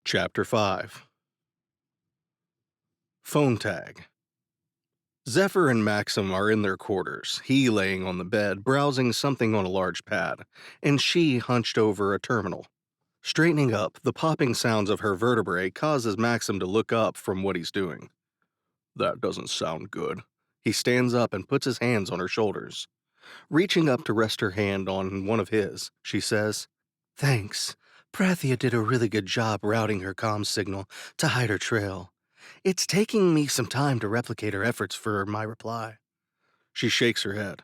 Chapter 5. Phone Tag. Zephyr and Maxim are in their quarters, he laying on the bed, browsing something on a large pad, and she hunched over a terminal. Straightening up, the popping sounds of her vertebrae causes Maxim to look up from what he's doing. That doesn't sound good. He stands up and puts his hands on her shoulders. Reaching up to rest her hand on one of his, she says, "Thanks. Prathia did a really good job routing her comm signal to hide her trail. It's taking me some time to replicate her efforts for my reply." She shakes her head.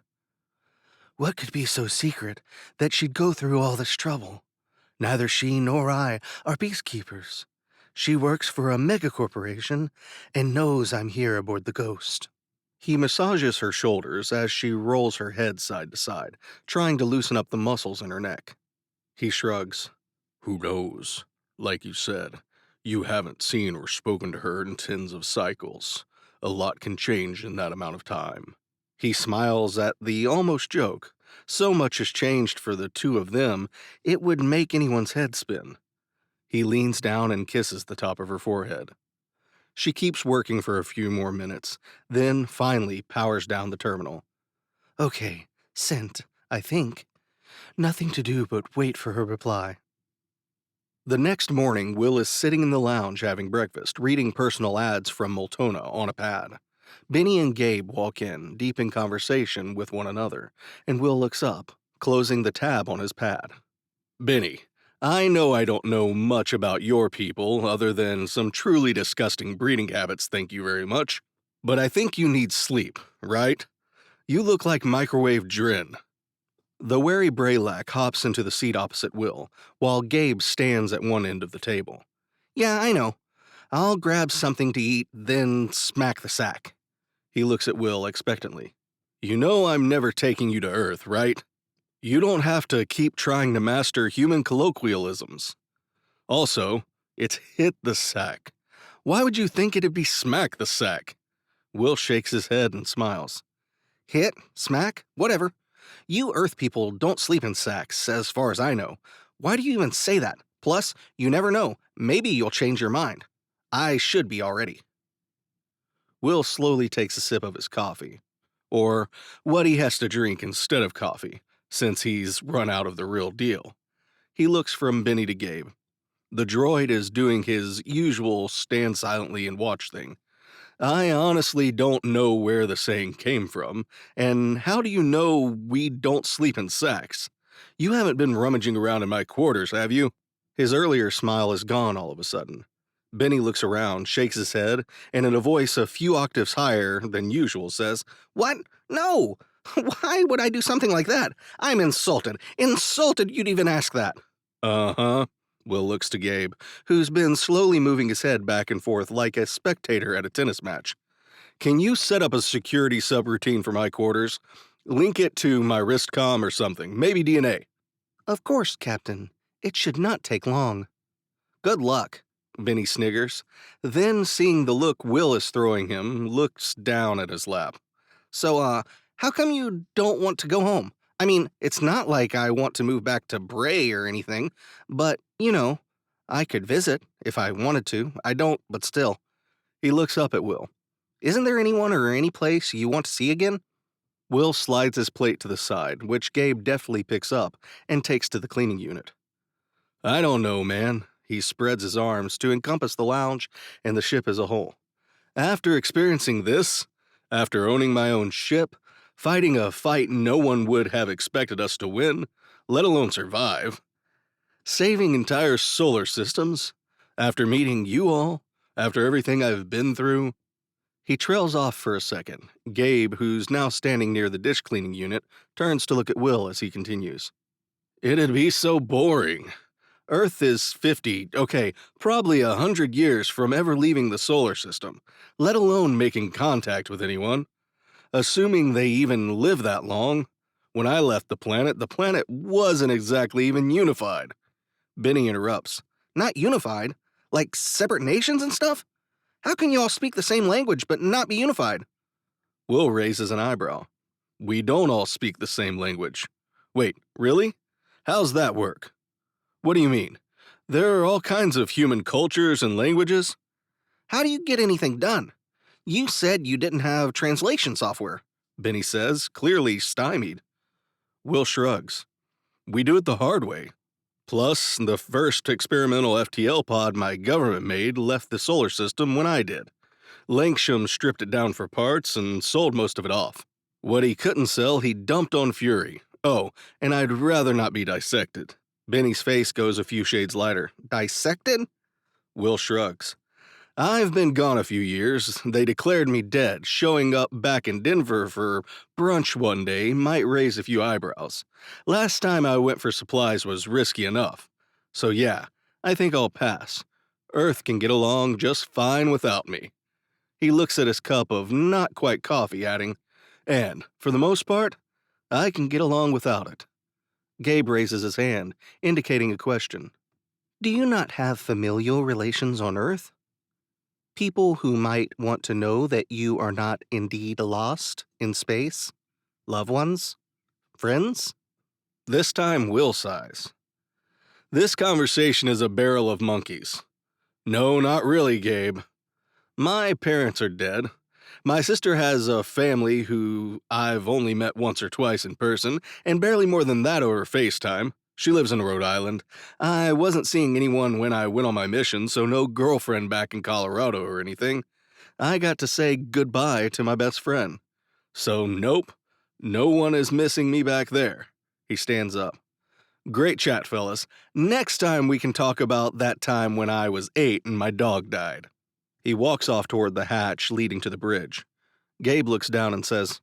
"What could be so secret that she'd go through all this trouble? Neither she nor I are peacekeepers. She works for a megacorporation and knows I'm here aboard the Ghost." He massages her shoulders as she rolls her head side to side, trying to loosen up the muscles in her neck. He shrugs. "Who knows? Like you said, you haven't seen or spoken to her in tens of cycles. A lot can change in that amount of time." He smiles at the almost joke. So much has changed for the two of them, it would make anyone's head spin. He leans down and kisses the top of her forehead. She keeps working for a few more minutes, then finally powers down the terminal. "Okay, sent, I think. Nothing to do but wait for her reply." The next morning, Will is sitting in the lounge having breakfast, reading personal ads from Multona on a pad. Benny and Gabe walk in, deep in conversation with one another, and Will looks up, closing the tab on his pad. "Benny, I know I don't know much about your people other than some truly disgusting breeding habits, thank you very much, but I think you need sleep, right? You look like microwave Drin." The wary Braylac hops into the seat opposite Will, while Gabe stands at one end of the table. "Yeah, I know. I'll grab something to eat, then smack the sack." He looks at Will expectantly. "You know I'm never taking you to Earth, right? You don't have to keep trying to master human colloquialisms. Also, it's hit the sack. Why would you think it'd be smack the sack?" Will shakes his head and smiles. "Hit? Smack? Whatever. You Earth people don't sleep in sacks, as far as I know. Why do you even say that? Plus, you never know. Maybe you'll change your mind. I should be already." Will slowly takes a sip of his coffee. Or what he has to drink instead of coffee, since he's run out of the real deal. He looks from Benny to Gabe. The droid is doing his usual stand silently and watch thing. "I honestly don't know where the saying came from, and how do you know we don't sleep in sacks? You haven't been rummaging around in my quarters, have you?" His earlier smile is gone all of a sudden. Benny looks around, shakes his head, and in a voice a few octaves higher than usual says, "What? No! Why would I do something like that? I'm insulted. Insulted you'd even ask that." "Uh-huh." Will looks to Gabe, who's been slowly moving his head back and forth like a spectator at a tennis match. "Can you set up a security subroutine for my quarters? Link it to my wrist comm or something, maybe DNA." "Of course, Captain. It should not take long." "Good luck," Benny sniggers. Then, seeing the look Will is throwing him, looks down at his lap. "So, how come you don't want to go home? I mean, it's not like I want to move back to Bray or anything, but, I could visit if I wanted to. I don't, but still." He looks up at Will. "Isn't there anyone or any place you want to see again?" Will slides his plate to the side, which Gabe deftly picks up and takes to the cleaning unit. "I don't know, man." He spreads his arms to encompass the lounge and the ship as a whole. "After experiencing this, after owning my own ship, fighting a fight no one would have expected us to win, let alone survive, saving entire solar systems, after meeting you all, after everything I've been through." He trails off for a second. Gabe, who's now standing near the dish cleaning unit, turns to look at Will as he continues. "It'd be so boring. Earth is 50, okay, probably 100 years from ever leaving the solar system, let alone making contact with anyone. Assuming they even live that long. When I left the planet wasn't exactly even unified." Benny interrupts. "Not unified? Like separate nations and stuff? How can you all speak the same language but not be unified?" Will raises an eyebrow. "We don't all speak the same language." "Wait, really? How's that work?" "What do you mean?" There are all kinds of human cultures and languages. How do you get anything done? You said you didn't have translation software, Benny says, clearly stymied. Will shrugs. We do it the hard way. Plus, the first experimental FTL pod my government made left the solar system when I did. Langsham stripped it down for parts and sold most of it off. What he couldn't sell, he dumped on Fury. Oh, and I'd rather not be dissected. Benny's face goes a few shades lighter. Dissected? Will shrugs. I've been gone a few years. They declared me dead. Showing up back in Denver for brunch one day might raise a few eyebrows. Last time I went for supplies was risky enough. So yeah, I think I'll pass. Earth can get along just fine without me. He looks at his cup of not quite coffee, adding, and, for the most part, I can get along without it. Gabe raises his hand, indicating a question. Do you not have familial relations on Earth? People who might want to know that you are not indeed lost in space? Loved ones? Friends? This time, Will sighs. This conversation is a barrel of monkeys. No, not really, Gabe. My parents are dead. My sister has a family who I've only met once or twice in person, and barely more than that over FaceTime. She lives in Rhode Island. I wasn't seeing anyone when I went on my mission, so no girlfriend back in Colorado or anything. I got to say goodbye to my best friend. So nope, no one is missing me back there. He stands up. Great chat, fellas. Next time we can talk about that time when I was 8 and my dog died. He walks off toward the hatch leading to the bridge. Gabe looks down and says,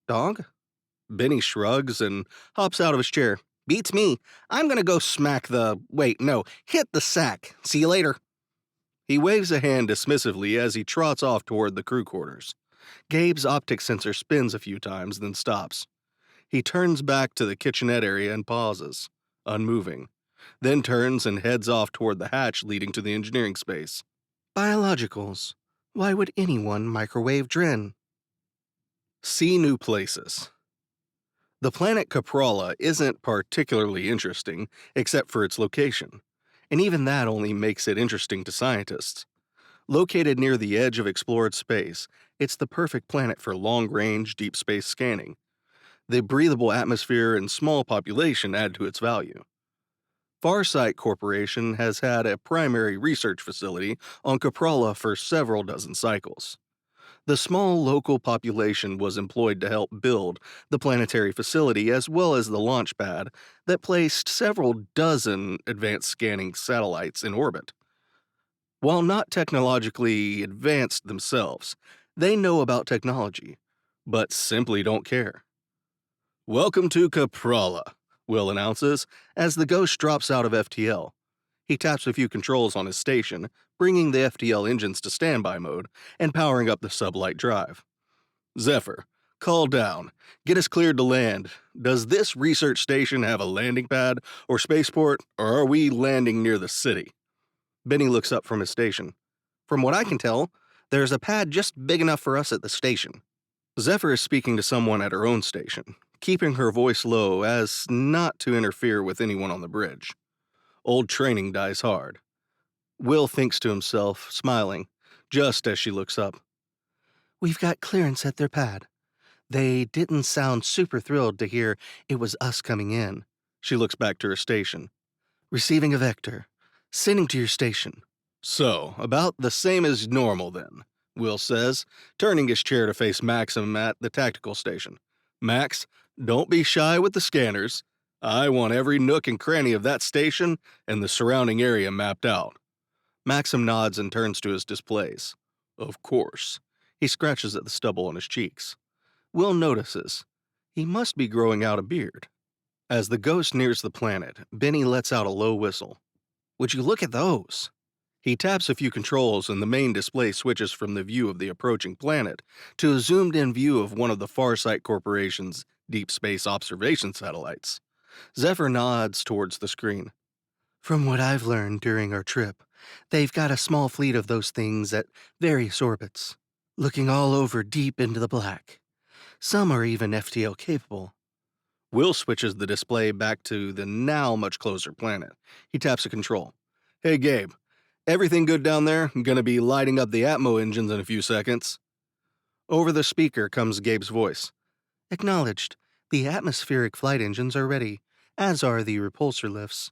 Dog? Benny shrugs and hops out of his chair. Beats me. I'm gonna go smack the... Wait, no, hit the sack. See you later. He waves a hand dismissively as he trots off toward the crew quarters. Gabe's optic sensor spins a few times, then stops. He turns back to the kitchenette area and pauses, unmoving, then turns and heads off toward the hatch leading to the engineering space. Biologicals. Why would anyone microwave Dren? See new places. The planet Caprala isn't particularly interesting, except for its location, and even that only makes it interesting to scientists. Located near the edge of explored space, it's the perfect planet for long-range deep space scanning. The breathable atmosphere and small population add to its value. Farsight Corporation has had a primary research facility on Caprala for several dozen cycles. The small local population was employed to help build the planetary facility as well as the launch pad that placed several dozen advanced scanning satellites in orbit. While not technologically advanced themselves, they know about technology, but simply don't care. Welcome to Caprala, Will announces as the Ghost drops out of FTL. He taps a few controls on his station, bringing the FTL engines to standby mode and powering up the sublight drive. Zephyr, call down. Get us cleared to land. Does this research station have a landing pad or spaceport, or are we landing near the city? Benny looks up from his station. From what I can tell, there's a pad just big enough for us at the station. Zephyr is speaking to someone at her own station, keeping her voice low as not to interfere with anyone on the bridge. Old training dies hard. Will thinks to himself, smiling, just as she looks up. We've got clearance at their pad. They didn't sound super thrilled to hear it was us coming in. She looks back to her station. Receiving a vector. Sending to your station. So, about the same as normal then, Will says, turning his chair to face Maxim at the tactical station. Max, don't be shy with the scanners. I want every nook and cranny of that station and the surrounding area mapped out. Maxim nods and turns to his displays. Of course. He scratches at the stubble on his cheeks. Will notices. He must be growing out a beard. As the Ghost nears the planet, Benny lets out a low whistle. Would you look at those? He taps a few controls and the main display switches from the view of the approaching planet to a zoomed-in view of one of the Farsight Corporation's deep space observation satellites. Zephyr nods towards the screen. From what I've learned during our trip, they've got a small fleet of those things at various orbits, looking all over deep into the black. Some are even FTL capable. Will switches the display back to the now much closer planet. He taps a control. Hey, Gabe. Everything good down there? I'm gonna be lighting up the Atmo engines in a few seconds. Over the speaker comes Gabe's voice. Acknowledged. The atmospheric flight engines are ready, as are the repulsor lifts.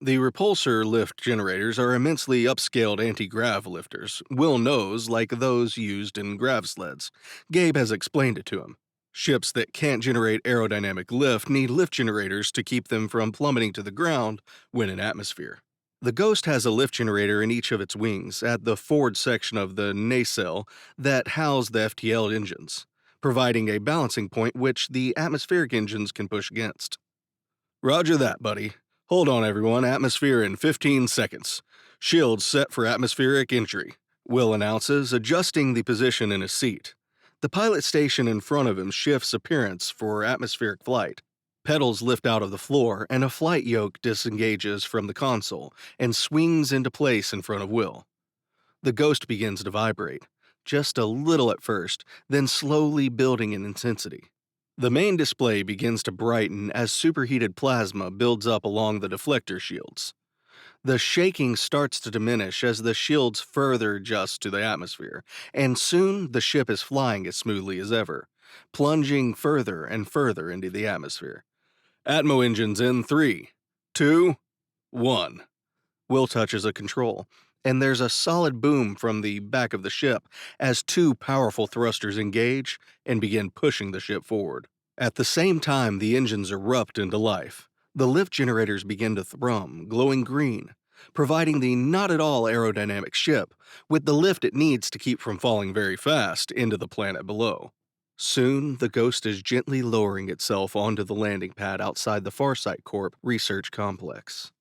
The repulsor lift generators are immensely upscaled anti-grav lifters, Will knows, like those used in grav sleds. Gabe has explained it to him. Ships that can't generate aerodynamic lift need lift generators to keep them from plummeting to the ground when in atmosphere. The Ghost has a lift generator in each of its wings at the forward section of the nacelle that house the FTL engines, providing a balancing point which the atmospheric engines can push against. Roger that, buddy. Hold on, everyone. Atmosphere in 15 seconds. Shields set for atmospheric entry, Will announces, adjusting the position in his seat. The pilot station in front of him shifts appearance for atmospheric flight. Pedals lift out of the floor, and a flight yoke disengages from the console and swings into place in front of Will. The Ghost begins to vibrate, just a little at first, then slowly building in intensity. The main display begins to brighten as superheated plasma builds up along the deflector shields. The shaking starts to diminish as the shields further adjust to the atmosphere, and soon the ship is flying as smoothly as ever, plunging further and further into the atmosphere. Atmo engines in 3, 2, 1. Will touches a control, and there's a solid boom from the back of the ship as two powerful thrusters engage and begin pushing the ship forward. At the same time, the engines erupt into life. The lift generators begin to thrum, glowing green, providing the not at all aerodynamic ship with the lift it needs to keep from falling very fast into the planet below. Soon, the Ghost is gently lowering itself onto the landing pad outside the Farsight Corp research complex.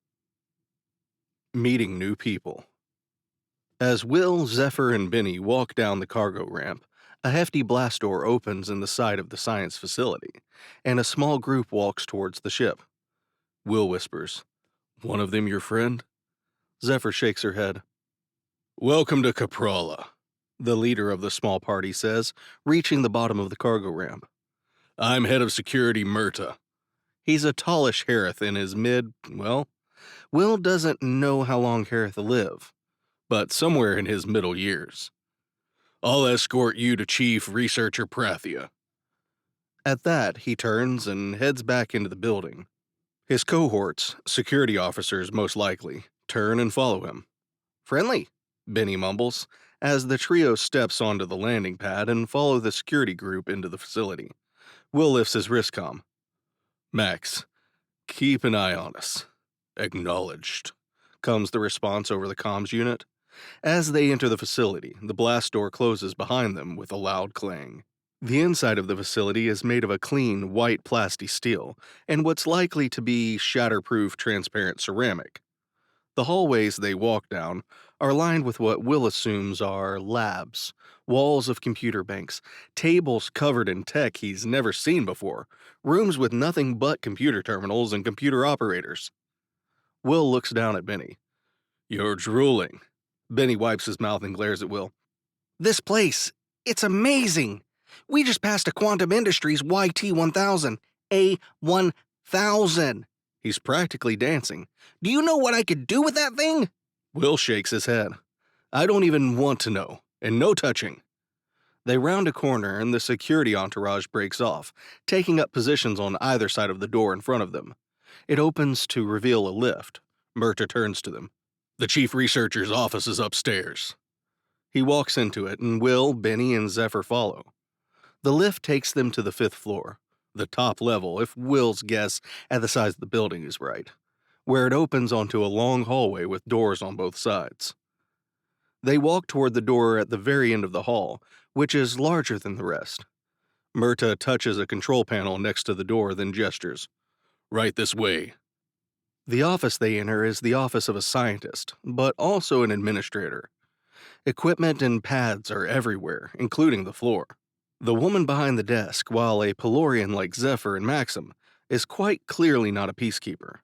Meeting new people. As Will, Zephyr, and Benny walk down the cargo ramp, a hefty blast door opens in the side of the science facility, and a small group walks towards the ship. Will whispers, "One of them your friend?" Zephyr shakes her head. "Welcome to Caprala," the leader of the small party says, reaching the bottom of the cargo ramp. "I'm head of security Murta." He's a tallish Harrith in his Will doesn't know how long Harrith will live, but somewhere in his middle years. "I'll escort you to Chief Researcher Prathia." At that, he turns and heads back into the building. His cohorts, security officers most likely, turn and follow him. "Friendly," Benny mumbles, as the trio steps onto the landing pad and follow the security group into the facility. Will lifts his wristcom. "Max, keep an eye on us." "Acknowledged," comes the response over the comms unit. As they enter the facility, the blast door closes behind them with a loud clang. The inside of the facility is made of a clean, white plasti steel and what's likely to be shatterproof transparent ceramic. The hallways they walk down are lined with what Will assumes are labs, walls of computer banks, tables covered in tech he's never seen before, rooms with nothing but computer terminals and computer operators. Will looks down at Benny. "You're drooling." Benny wipes his mouth and glares at Will. "This place, it's amazing! We just passed a Quantum Industries YT-1000, A-1000. He's practically dancing. "Do you know what I could do with that thing?" Will shakes his head. "I don't even want to know, and no touching." They round a corner and the security entourage breaks off, taking up positions on either side of the door in front of them. It opens to reveal a lift. Murta turns to them. "The chief researcher's office is upstairs." He walks into it, and Will, Benny, and Zephyr follow. The lift takes them to the 5th floor, the top level if Will's guess at the size of the building is right, where it opens onto a long hallway with doors on both sides. They walk toward the door at the very end of the hall, which is larger than the rest. Murta touches a control panel next to the door, then gestures. "Right this way." The office they enter is the office of a scientist, but also an administrator. Equipment and pads are everywhere, including the floor. The woman behind the desk, while a Pelorian like Zephyr and Maxim, is quite clearly not a peacekeeper.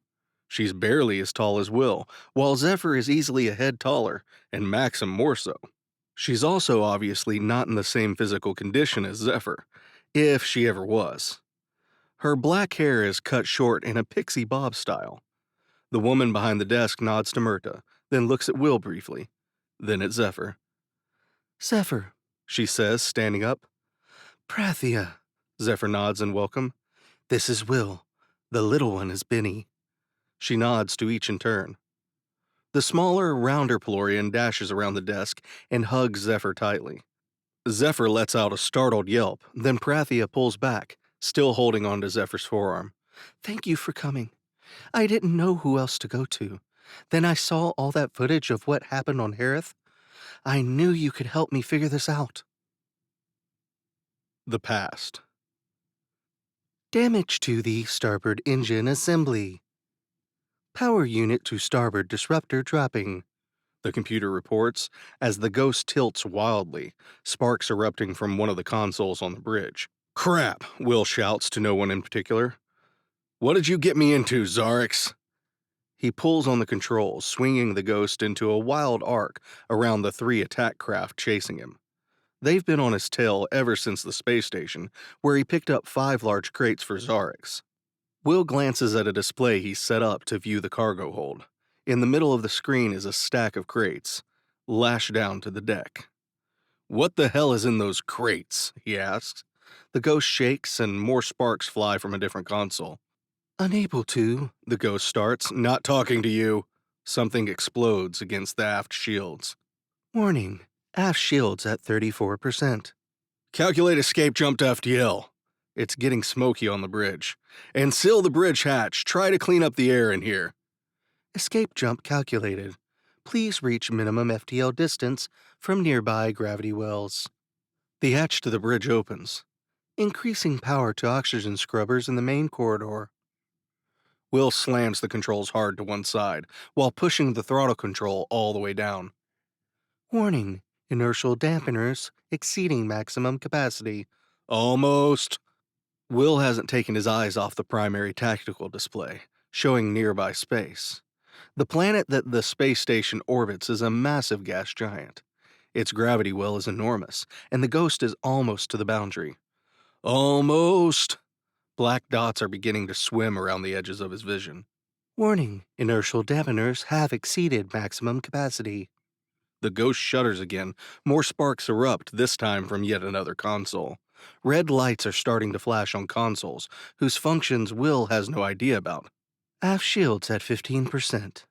She's barely as tall as Will, while Zephyr is easily a head taller, and Maxim more so. She's also obviously not in the same physical condition as Zephyr, if she ever was. Her black hair is cut short in a pixie bob style. The woman behind the desk nods to Myrta, then looks at Will briefly, then at Zephyr. Zephyr, she says, standing up. Prathia, Zephyr nods in welcome. This is Will. The little one is Benny. She nods to each in turn. The smaller, rounder Pelorian dashes around the desk and hugs Zephyr tightly. Zephyr lets out a startled yelp, then Prathia pulls back, still holding on to Zephyr's forearm. Thank you for coming. I didn't know who else to go to. Then I saw all that footage of what happened on Harrith. I knew you could help me figure this out. The past. Damage to the starboard engine assembly. Power unit to starboard disruptor dropping. The computer reports as the ghost tilts wildly, sparks erupting from one of the consoles on the bridge. Crap, Will shouts to no one in particular. What did you get me into, Zarix? He pulls on the controls, swinging the ghost into a wild arc around the 3 attack craft chasing him. They've been on his tail ever since the space station, where he picked up 5 large crates for Zarix. Will glances at a display he's set up to view the cargo hold. In the middle of the screen is a stack of crates, lashed down to the deck. What the hell is in those crates? He asks. The ghost shakes and more sparks fly from a different console. Unable to, the ghost starts, not talking to you. Something explodes against the aft shields. Warning, aft shields at 34%. Calculate escape jump to FTL. It's getting smoky on the bridge. And seal the bridge hatch. Try to clean up the air in here. Escape jump calculated. Please reach minimum FTL distance from nearby gravity wells. The hatch to the bridge opens, increasing power to oxygen scrubbers in the main corridor. Will slams the controls hard to one side, while pushing the throttle control all the way down. Warning, inertial dampeners exceeding maximum capacity. Almost. Will hasn't taken his eyes off the primary tactical display, showing nearby space. The planet that the space station orbits is a massive gas giant. Its gravity well is enormous, and the ghost is almost to the boundary. Almost! Black dots are beginning to swim around the edges of his vision. Warning, inertial dampeners have exceeded maximum capacity. The ghost shudders again. More sparks erupt, this time from yet another console. Red lights are starting to flash on consoles, whose functions Will has no idea about. Aft shields at 15%.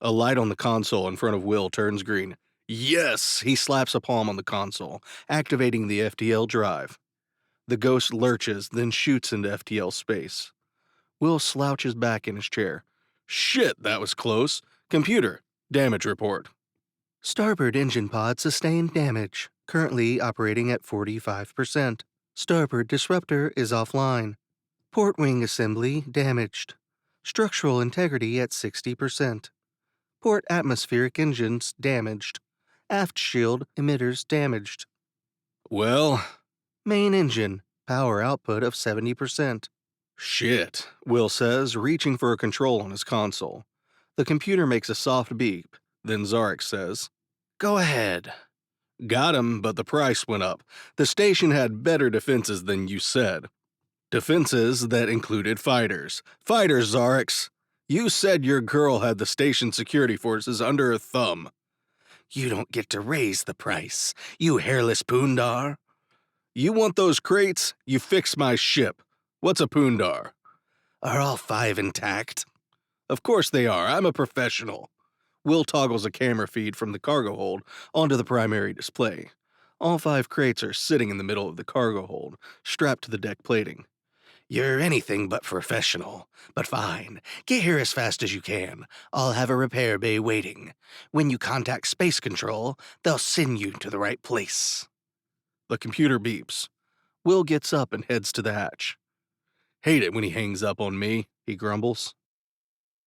A light on the console in front of Will turns green. Yes! He slaps a palm on the console, activating the FTL drive. The ghost lurches, then shoots into FTL space. Will slouches back in his chair. Shit, that was close. Computer, damage report. Starboard engine pod sustained damage, currently operating at 45%. Starboard disruptor is offline. Port wing assembly damaged. Structural integrity at 60%. Port atmospheric engines damaged. Aft shield emitters damaged. Well, main engine, power output of 70%. Shit, Will says, reaching for a control on his console. The computer makes a soft beep, then Zarek says, Go ahead. Got him, but the price went up. The station had better defenses than you said. Defenses that included fighters. Fighters, Zarex. You said your girl had the station security forces under her thumb. You don't get to raise the price, you hairless Poondar. You want those crates? You fix my ship. What's a Poondar? Are all 5 intact? Of course they are. I'm a professional. Will toggles a camera feed from the cargo hold onto the primary display. All 5 crates are sitting in the middle of the cargo hold, strapped to the deck plating. You're anything but professional, but fine. Get here as fast as you can. I'll have a repair bay waiting. When you contact Space Control, they'll send you to the right place. The computer beeps. Will gets up and heads to the hatch. Hate it when he hangs up on me, he grumbles.